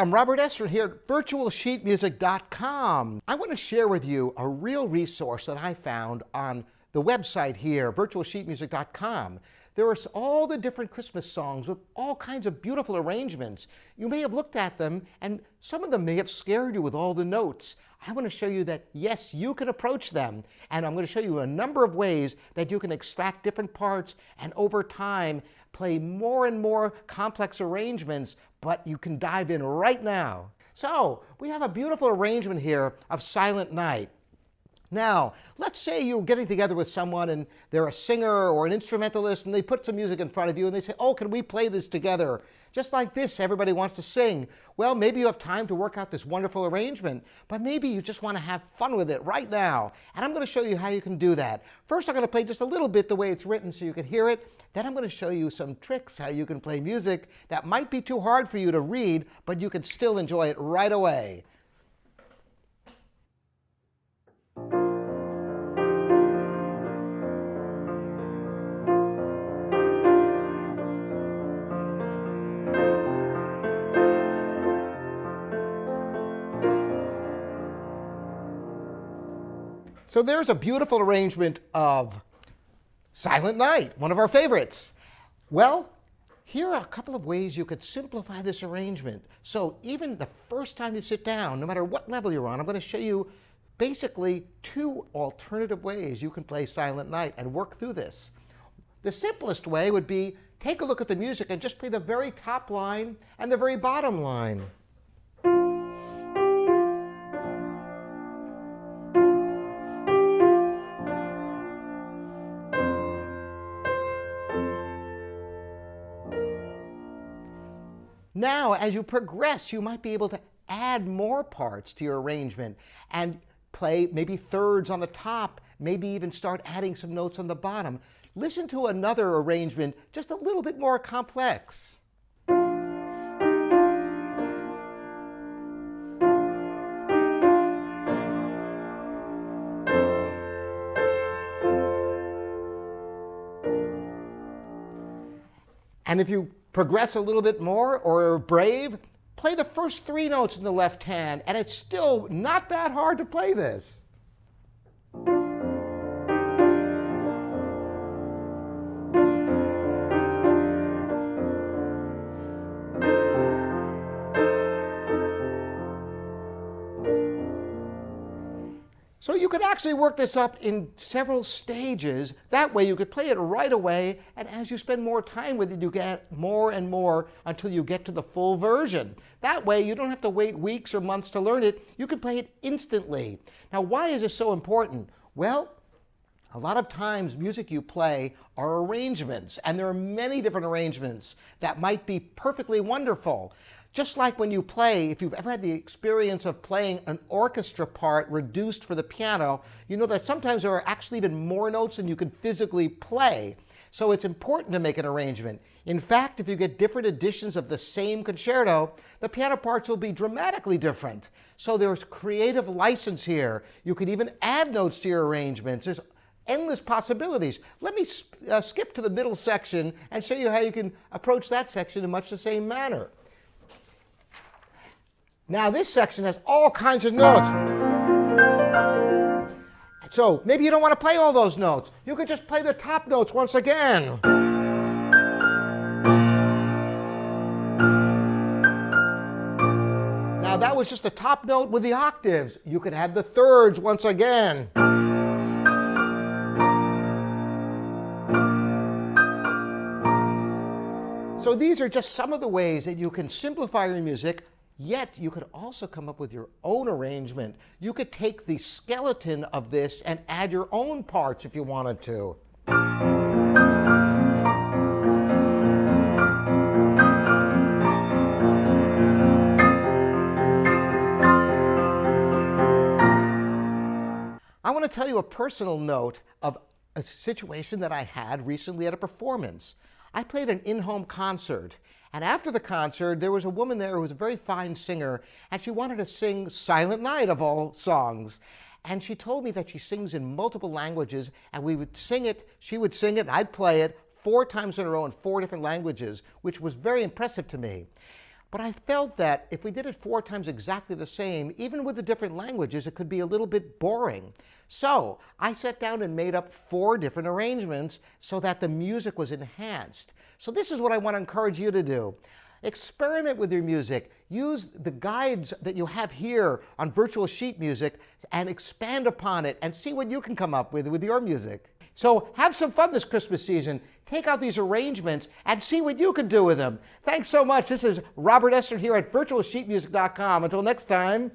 I'm Robert Estrin here at virtualsheetmusic.com. I want to share with you a real resource that I found on the website here, virtualsheetmusic.com. There are all the different Christmas songs with all kinds of beautiful arrangements. You may have looked at them, and some of them may have scared you with all the notes. I want to show you that, yes, you can approach them, and I'm going to show you a number of ways that you can extract different parts and over time play more and more complex arrangements, but you can dive in right now. So we have a beautiful arrangement here of Silent Night. Now, let's say you're getting together with someone and they're a singer or an instrumentalist and they put some music in front of you and they say, oh, can we play this together? Just like this, everybody wants to sing. Well, maybe you have time to work out this wonderful arrangement, but maybe you just want to have fun with it right now. And I'm going to show you how you can do that. First, I'm going to play just a little bit the way it's written so you can hear it. Then I'm going to show you some tricks how you can play music that might be too hard for you to read, but you can still enjoy it right away. So there's a beautiful arrangement of Silent Night, one of our favorites. Well, here are a couple of ways you could simplify this arrangement. So even the first time you sit down, no matter what level you're on, I'm going to show you basically two alternative ways you can play Silent Night and work through this. The simplest way would be take a look at the music and just play the very top line and the very bottom line. Now, as you progress, you might be able to add more parts to your arrangement and play maybe thirds on the top, maybe even start adding some notes on the bottom. Listen to another arrangement just a little bit more complex. And if you progress a little bit more or are brave, play the first three notes in the left hand, and it's still not that hard to play this. So you could actually work this up in several stages. That way you could play it right away, and as you spend more time with it, you get more and more until you get to the full version. That way you don't have to wait weeks or months to learn it. You can play it instantly. Now, why is this so important? Well, a lot of times music you play are arrangements, and there are many different arrangements that might be perfectly wonderful. Just like when you play, if you've ever had the experience of playing an orchestra part reduced for the piano, you know that sometimes there are actually even more notes than you can physically play. So it's important to make an arrangement. In fact, if you get different editions of the same concerto, the piano parts will be dramatically different. So there's creative license here. You can even add notes to your arrangements. There's endless possibilities. Let me skip to the middle section and show you how you can approach that section in much the same manner. Now this section has all kinds of notes. So maybe you don't want to play all those notes. You could just play the top notes once again. Now that was just the top note with the octaves. You could add the thirds once again. So these are just some of the ways that you can simplify your music. Yet you could also come up with your own arrangement. You could take the skeleton of this and add your own parts if you wanted to. I want to tell you a personal note of a situation that I had recently at a performance. I played an in-home concert. And after the concert, there was a woman there who was a very fine singer, and she wanted to sing Silent Night of all songs. And she told me that she sings in multiple languages, and we would sing it, she would sing it, and I'd play it 4 times in a row in 4 different languages, which was very impressive to me. But I felt that if we did it 4 times exactly the same, even with the different languages, it could be a little bit boring. So I sat down and made up 4 different arrangements so that the music was enhanced. So this is what I want to encourage you to do. Experiment with your music. Use the guides that you have here on Virtual Sheet Music and expand upon it and see what you can come up with your music. So have some fun this Christmas season. Take out these arrangements and see what you can do with them. Thanks so much. This is Robert Estrin here at virtualsheetmusic.com. Until next time.